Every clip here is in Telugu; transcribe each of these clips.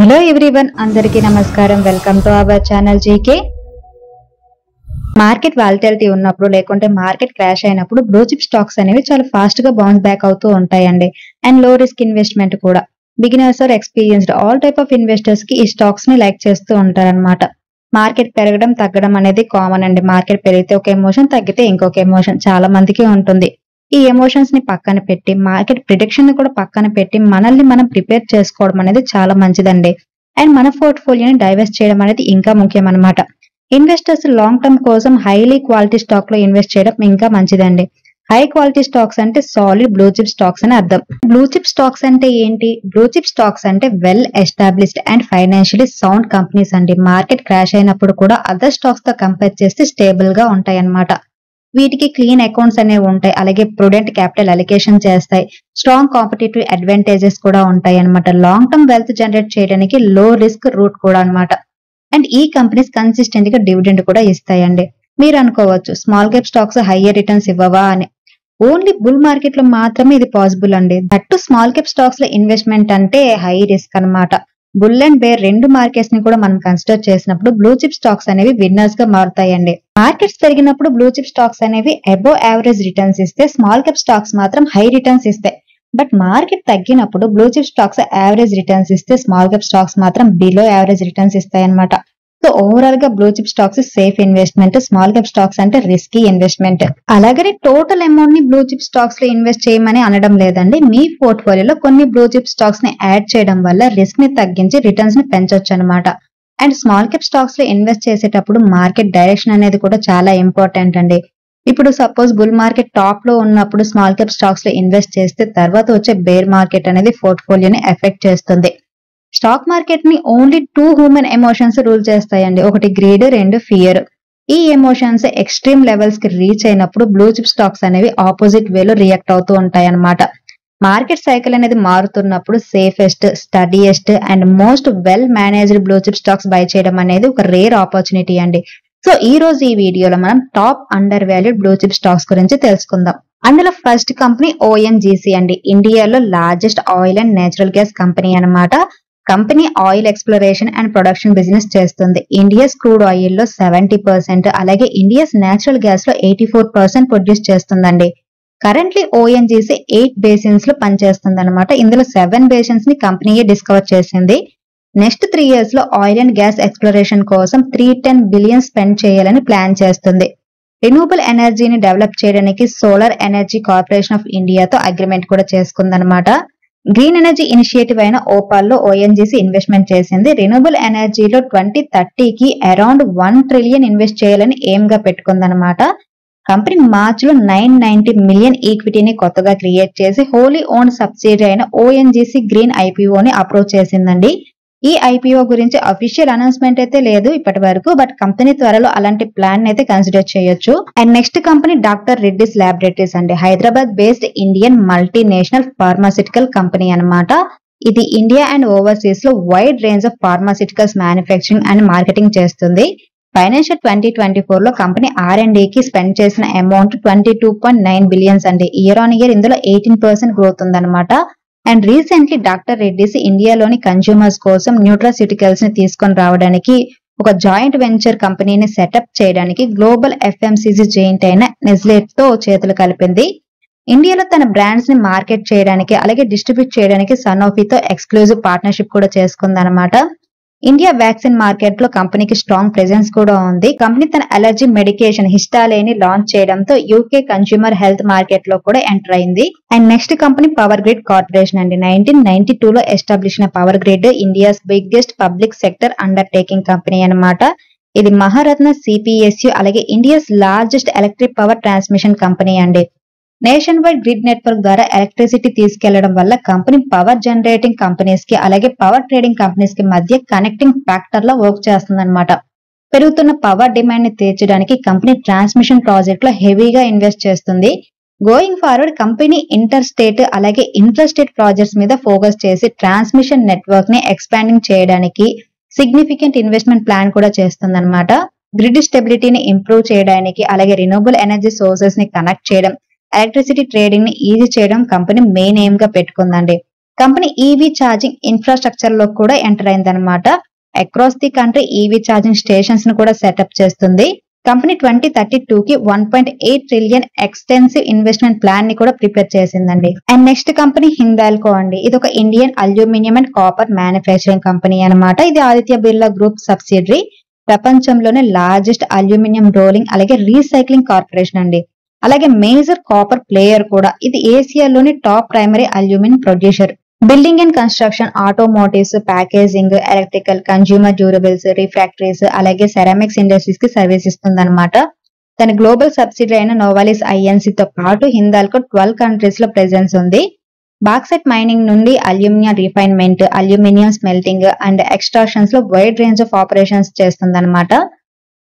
హలో ఎవ్రీవన్, అందరికీ నమస్కారం. Welcome to our channel GK. Market volatility ఉన్నప్పుడు లేకుంటే మార్కెట్ క్రాష్ అయినప్పుడు బ్లూ చిప్ స్టాక్స్ అనేవి చాలా ఫాస్ట్ గా బౌన్స్ బ్యాక్ అవుతూ ఉంటాయండి. అండ్ లో రిస్క్ ఇన్వెస్ట్మెంట్ కూడా. Beginners or experienced all type of investors కి ఈ స్టాక్స్ ని లైక్ చేస్తూ ఉంటారన్నమాట. మార్కెట్ పెరగడం తగ్గడం అనేది కామన్ అండి. మార్కెట్ పెరిగితే ఒక ఎమోషన్, తగ్గితే ఇంకొక ఎమోషన్ చాలా మందికి ఉంటుంది. ఈ ఎమోషన్స్ ని పక్కన పెట్టి మార్కెట్ ప్రిడిక్షన్ ని కూడా పక్కన పెట్టి మనల్ని మనం ప్రిపేర్ చేసుకోవడం అనేది చాలా మంచిదండి. అండ్ మన పోర్ట్ఫోలియోని డైవర్స్ట్ చేయడం అనేది ఇంకా ముఖ్యం అన్నమాట. ఇన్వెస్టర్స్ లాంగ్ టర్మ్ కోసం హైలీ క్వాలిటీ స్టాక్ లో ఇన్వెస్ట్ చేయడం ఇంకా మంచిదండి. హై క్వాలిటీ స్టాక్స్ అంటే సాలిడ్ బ్లూ చిప్ స్టాక్స్ అని అర్థం. బ్లూ చిప్ స్టాక్స్ అంటే ఏంటి? బ్లూ చిప్ స్టాక్స్ అంటే well established and financially sound companies అండి. మార్కెట్ క్రాష్ అయినప్పుడు కూడా అదర్ స్టాక్స్ తో కంపేర్ చేస్తే స్టేబుల్ గా ఉంటాయి అన్నమాట. వీటికి క్లీన్ అకౌంట్స్ అనేవి ఉంటాయి, అలాగే ప్రొడెంట్ క్యాపిటల్ అలికేషన్ చేస్తాయి, స్ట్రాంగ్ కాంపిటేటివ్ అడ్వాంటేజెస్ కూడా ఉంటాయి అన్నమాట. లాంగ్ టర్మ్ వెల్త్ జనరేట్ చేయడానికి లో రిస్క్ రూట్ కూడా అన్నమాట. అండ్ ఈ కంపెనీస్ కన్సిస్టెంట్ గా డివిడెండ్ కూడా ఇస్తాయండి. మీరు అనుకోవచ్చు, small cap stocks higher returns ఇవ్వవా అని. ఓన్లీ బుల్ మార్కెట్ లో మాత్రమే ఇది పాసిబుల్ అండి. దట్టు స్మాల్ క్యాప్ స్టాక్స్ లో ఇన్వెస్ట్మెంట్ అంటే హై రిస్క్ అన్నమాట. బుల్ అండ్ బేర్ రెండు మార్కెట్స్ ని కూడా మనం కన్సిడర్ చేసినప్పుడు బ్లూ చిప్ స్టాక్స్ అనేవి విన్నర్స్ గా మారుతాయండి. మార్కెట్స్ పెరిగినప్పుడు బ్లూ చిప్ స్టాక్స్ అనేవి అబోవ్ యావరేజ్ రిటర్న్స్ ఇస్తే, స్మాల్ క్యాప్ స్టాక్స్ మాత్రం హై రిటర్న్స్ ఇస్తాయి. బట్ మార్కెట్ తగ్గినప్పుడు blue chip stocks average returns ఇస్తే, స్మాల్ క్యాప్ స్టాక్స్ మాత్రం బిలో యావరేజ్ రిటర్న్స్ ఇస్తాయి అన్నమాట. సో ఓవరాల్ గా blue chip stocks safe investment, small cap stocks అంటే రిస్కీ ఇన్వెస్ట్మెంట్. అలాగే టోటల్ అమౌంట్ ని బ్లూ చిప్ స్టాక్స్ లో ఇన్వెస్ట్ చేయమని అనడం లేదండి. మీ పోర్ట్ఫోలియోలో కొన్ని బ్లూ చిప్ స్టాక్స్ ని యాడ్ చేయడం వల్ల రిస్క్ ని తగ్గించి రిటర్న్స్ ని పెంచొచ్చు అనమాట. అండ్ స్మాల్ క్యాప్ స్టాక్స్ లో ఇన్వెస్ట్ చేసేటప్పుడు మార్కెట్ డైరెక్షన్ అనేది కూడా చాలా ఇంపార్టెంట్ అండి. ఇప్పుడు సపోజ్ బుల్ మార్కెట్ టాప్ లో ఉన్నప్పుడు స్మాల్ క్యాప్ స్టాక్స్ లో ఇన్వెస్ట్ చేస్తే, తర్వాత వచ్చే బేర్ మార్కెట్ అనేది పోర్ట్ఫోలియోని ఎఫెక్ట్ చేస్తుంది. స్టాక్ మార్కెట్ ని only two human emotions rule చేస్తాయండి. ఒకటి గ్రీడ్, రెండు ఫియర్. ఈ ఎమోషన్స్ ఎక్స్ట్రీమ్ లెవెల్స్ కి రీచ్ అయినప్పుడు బ్లూ చిప్ స్టాక్స్ అనేవి ఆపోజిట్ వేలో రియాక్ట్ అవుతూ ఉంటాయి అన్నమాట. మార్కెట్ సైకిల్ అనేది మారుతున్నప్పుడు safest, steadiest and most well managed blue chip stocks buy చేయడం అనేది ఒక రేర్ ఆపర్చునిటీ అండి. సో ఈ రోజు ఈ వీడియోలో మనం top undervalued blue chip stocks గురించి తెలుసుకుందాం. అందులో ఫస్ట్ కంపెనీ ఓఎన్జీసీ అండి. ఇండియాలో largest oil and natural gas company అన్నమాట. Company oil exploration and production business చేస్తుంది. ఇండియాస్ క్రూడ్ ఆయిల్ లో 70%, అలాగే ఇండియాస్ నేచురల్ గ్యాస్ లో 84% ప్రొడ్యూస్ చేస్తుందండి. కరెంట్లీ ఓఎన్జీసీ 8 బేసిన్స్ లో పనిచేస్తుంది అనమాట. ఇందులో 7 బేసిన్స్ ని కంపెనీయే డిస్కవర్ చేసింది. నెక్స్ట్ 3 years లో ఆయిల్ అండ్ గ్యాస్ ఎక్స్ప్లోరేషన్ కోసం 310 బిలియన్ స్పెండ్ చేయాలని ప్లాన్ చేస్తుంది. రిన్యూవబుల్ ఎనర్జీని డెవలప్ చేయడానికి సోలార్ ఎనర్జీ కార్పొరేషన్ ఆఫ్ ఇండియాతో అగ్రిమెంట్ కూడా చేసుకుందనమాట. గ్రీన్ ఎనర్జీ ఇనిషియేటివ్ అయిన ఓపాల్ లో ఓఎన్జీసీ ఇన్వెస్ట్మెంట్ చేసింది. రిన్యూవబుల్ ఎనర్జీలో 2030కి అరౌండ్ 1 ట్రిలియన్ ఇన్వెస్ట్ చేయాలని ఎయిమ్ గా పెట్టుకుందనమాట. కంపెనీ మార్చ్ లో 990 మిలియన్ ఈక్విటీని కొత్తగా క్రియేట్ చేసి హోలీ ఓన్ సబ్సిడరీ అయిన ఓఎన్జీసీ గ్రీన్ ఐపీఓని అప్రోచ్ చేసిందండి. ఈ ఐపీఓ గురించి అఫీషియల్ అనౌన్స్మెంట్ అయితే లేదు ఇప్పటి వరకు, బట్ కంపెనీ త్వరలో అలాంటి ప్లాన్ అయితే కన్సిడర్ చేయొచ్చు. And next company Doctor Reddy's Laboratories అండి. Hyderabad based Indian multinational pharmaceutical company అన్నమాట. ఇది ఇండియా అండ్ ఓవర్సీస్ లో wide range of pharmaceuticals manufacturing and marketing చేస్తుంది. ఫైనాన్షియల్ 2024 లో కంపెనీ R&D కి స్పెండ్ చేసిన అమౌంట్ 22.9 బిలియన్స్ అండి. ఇయర్ ఆన్ ఇయర్ ఇందులో 18% గ్రోత్ ఉందన్నమాట. అండ్ రీసెంట్లీ డాక్టర్ రెడ్డిస్ ఇండియాలోని కన్స్యూమర్స్ కోసం న్యూట్రాసిటికల్స్ ని తీసుకొని రావడానికి ఒక జాయింట్ వెంచర్ కంపెనీని సెటప్ చేయడానికి గ్లోబల్ FMCG జైంట్ అయిన నెస్లేట్ తో చేతులు కలిపింది. ఇండియాలో తన బ్రాండ్స్ ని మార్కెట్ చేయడానికి అలాగే డిస్ట్రిబ్యూట్ చేయడానికి సనోఫీతో ఎక్స్క్లూజివ్ పార్ట్నర్షిప్ కూడా చేసుకుందన్నమాట. ఇండియా వ్యాక్సిన్ మార్కెట్ లో కంపెనీకి స్ట్రాంగ్ ప్రెజెన్స్ కూడా ఉంది. కంపెనీ తన అలర్జీ మెడికేషన్ హిస్టాలేని లాంచ్ చేయడంతో యూకే కన్స్యూమర్ హెల్త్ మార్కెట్ లో కూడా ఎంటర్ అయింది. And next company power grid corporation అండి. 1992 లో ఎస్టాబ్లిష్ అయిన power grid India's biggest public sector undertaking company అన్నమాట. ఇది మహారత్న CPSU అలాగే India's largest electric power transmission company అండి. నేషన్ వైడ్ గ్రిడ్ నెట్వర్క్ ద్వారా ఎలక్ట్రిసిటీ తీసుకెళ్లడం వల్ల కంపెనీ పవర్ జనరేటింగ్ కంపెనీస్ కి అలాగే పవర్ ట్రేడింగ్ కంపెనీస్ కి మధ్య కనెక్టింగ్ ఫ్యాక్టర్ లో వర్క్ చేస్తుందన్నమాట. పెరుగుతున్న పవర్ డిమాండ్ ని తీర్చడానికి కంపెనీ ట్రాన్స్మిషన్ ప్రాజెక్ట్ లో హెవీగా ఇన్వెస్ట్ చేస్తుంది. Going forward company inter state అలాగే ఇంటర్ స్టేట్ ప్రాజెక్ట్స్ మీద ఫోకస్ చేసి ట్రాన్స్మిషన్ నెట్వర్క్ ని ఎక్స్పాండింగ్ చేయడానికి సిగ్నిఫికెంట్ ఇన్వెస్ట్మెంట్ ప్లాన్ కూడా చేస్తుందన్నమాట. గ్రిడ్ స్టెబిలిటీని ఇంప్రూవ్ చేయడానికి అలాగే రిన్యూవబుల్ ఎనర్జీ సోర్సెస్ ని కనెక్ట్ చేయడం, ఎలక్ట్రిసిటీ ట్రేడింగ్ ని ఈజీ చేయడం కంపెనీ మెయిన్ ఎయిమ్ గా పెట్టుకుందండి. కంపెనీ ఈవీ ఛార్జింగ్ ఇన్ఫ్రాస్ట్రక్చర్ లో కూడా ఎంటర్ అయిందనమాట. Across the country EV charging stations ను కూడా సెటప్ చేస్తుంది. కంపెనీ 2032కి 1.8 ట్రిలియన్ ఎక్స్టెన్సివ్ ఇన్వెస్ట్మెంట్ ప్లాన్ ని కూడా ప్రిపేర్ చేసిందండి. అండ్ నెక్స్ట్ కంపెనీ హిందాల్కో అండి. ఇది ఒక Indian aluminium and copper manufacturing company అన్నమాట. ఇది ఆదిత్య బిర్లా గ్రూప్ సబ్సిడరీ. ప్రపంచంలోనే లార్జెస్ట్ అల్యూమినియం రోలింగ్ అలాగే రీసైక్లింగ్ కార్పొరేషన్ అండి. అలాగే మేజర్ కాపర్ ప్లేయర్ కూడా. ఇది ఏసియాలోని top primary aluminium producer. Building and construction, automotives, packaging, electrical, consumer durables, refractories అలాగే సెరామిక్స్ ఇండస్ట్రీస్ కి సర్వీస్ ఇస్తుంది అనమాట. తన గ్లోబల్ సబ్సిడరీ అయిన నోవాలిస్ ఐఎన్సీ తో పాటు హిందాల్కో 12 కంట్రీస్ లో ప్రెజెన్స్ ఉంది. బాక్సైట్ మైనింగ్ నుండి aluminium refinement, aluminium smelting and extractions లో వైడ్ రేంజ్ ఆఫ్ ఆపరేషన్స్ చేస్తుంది అనమాట.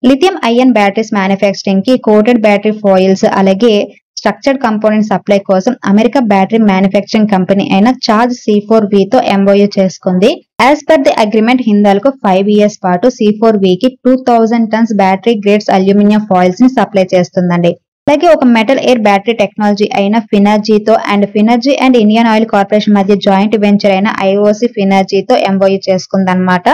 లిథియం ఐయన్ బ్యాటరీస్ మ్యానుఫ్యాక్చరింగ్ కి, కోటెడ్ బ్యాటరీ ఫాయిల్స్ అలాగే స్ట్రక్చర్డ్ కంపోనెంట్ సప్లై కోసం అమెరికా బ్యాటరీ మ్యానుఫ్యాక్చరింగ్ కంపెనీ అయిన చార్జ్ C4V తో MOU చేసుకుంది. As per the agreement Hindalco 5 years పాటు C4V కి 2000 tons battery grades aluminium foils ని సప్లై చేస్తుందండి. అలాగే ఒక మెటల్ ఎయిర్ బ్యాటరీ టెక్నాలజీ అయిన ఫినర్జీతో and Phinergy and Indian Oil Corporation మధ్య జాయింట్ వెంచర్ అయిన IOC ఫినర్జీతో MOU చేసుకుందన్నమాట.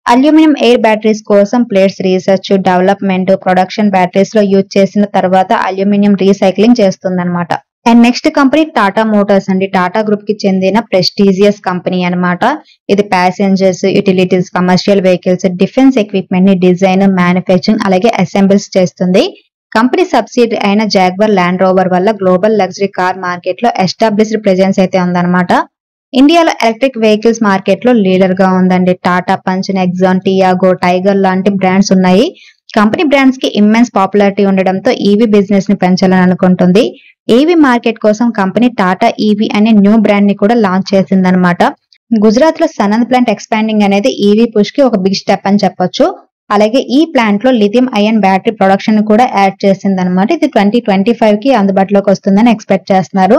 అల్యూమినియం ఎయిర్ బ్యాటరీస్ కోసం plates research, development, production batteries లో యూజ్ చేసిన తర్వాత అల్యూమినియం రీసైక్లింగ్ చేస్తుందన్నమాట. And next company Tata Motors అండి. టాటా గ్రూప్ కి చెందిన ప్రెస్టీజియస్ కంపెనీ అన్నమాట. ఇది passengers, utilities, commercial vehicles, defence equipment ని డిజైన్, మ్యానుఫ్యాక్చరింగ్ అలాగే అసెంబుల్స్ చేస్తుంది. కంపెనీ సబ్సిడరీ అయిన జాగ్వర్ ల్యాండ్ రోవర్ వల్ల గ్లోబల్ లగ్జరీ కార్ మార్కెట్ లో ఎస్టాబ్లిష్డ్ ప్రెజెన్స్ అయితే ఉందన్నమాట. ఇండియాలో ఎలక్ట్రిక్ వెహికల్స్ మార్కెట్ లో లీడర్ గా ఉందండి. Tata punch, Nexon, Tiago, tiger లాంటి బ్రాండ్స్ ఉన్నాయి. కంపెనీ బ్రాండ్స్ కి ఇమ్మెన్స్ పాపులారిటీ ఉండడంతో ఈవీ బిజినెస్ ని పెంచాలని అనుకుంటుంది. ఈవీ మార్కెట్ కోసం కంపెనీ టాటా ఈవీ అనే న్యూ బ్రాండ్ ని కూడా లాంచ్ చేసిందనమాట. గుజరాత్ లో సనంద్ ప్లాంట్ ఎక్స్పాండింగ్ అనేది ఈవీ పుష్ కి ఒక బిగ్ స్టెప్ అని చెప్పొచ్చు. అలాగే ఈ ప్లాంట్ లో లిథియం ఐయన్ బ్యాటరీ ప్రొడక్షన్ కూడా యాడ్ చేసిందనమాట. ఇది 2025 కి అందుబాటులోకి వస్తుందని ఎక్స్పెక్ట్ చేస్తున్నారు.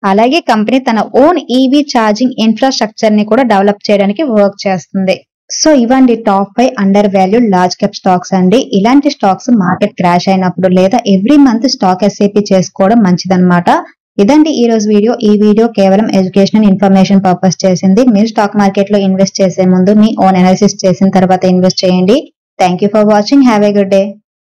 అలాగే కంపెనీ తన ఓన్ ఈవీ ఛార్జింగ్ ఇన్ఫ్రాస్ట్రక్చర్ ని కూడా డెవలప్ చేయడానికి వర్క్ చేస్తుంది. సో ఇవండి top 5 under valued large cap stocks అండి. ఇలాంటి స్టాక్స్ మార్కెట్ క్రాష్ అయినప్పుడు లేదా ఎవ్రీ మంత్ స్టాక్ ఎస్ఐపి చేసుకోవడం మంచిదన్నమాట. ఇదండి ఈ రోజు వీడియో. ఈ వీడియో కేవలం ఎడ్యుకేషన్ ఇన్ఫర్మేషన్ పర్పస్ చేసింది. మీరు స్టాక్ మార్కెట్ లో ఇన్వెస్ట్ చేసే ముందు మీ ఓన్ అనాలిసిస్ చేసిన తర్వాత ఇన్వెస్ట్ చేయండి. Thank you for watching. Have a good day.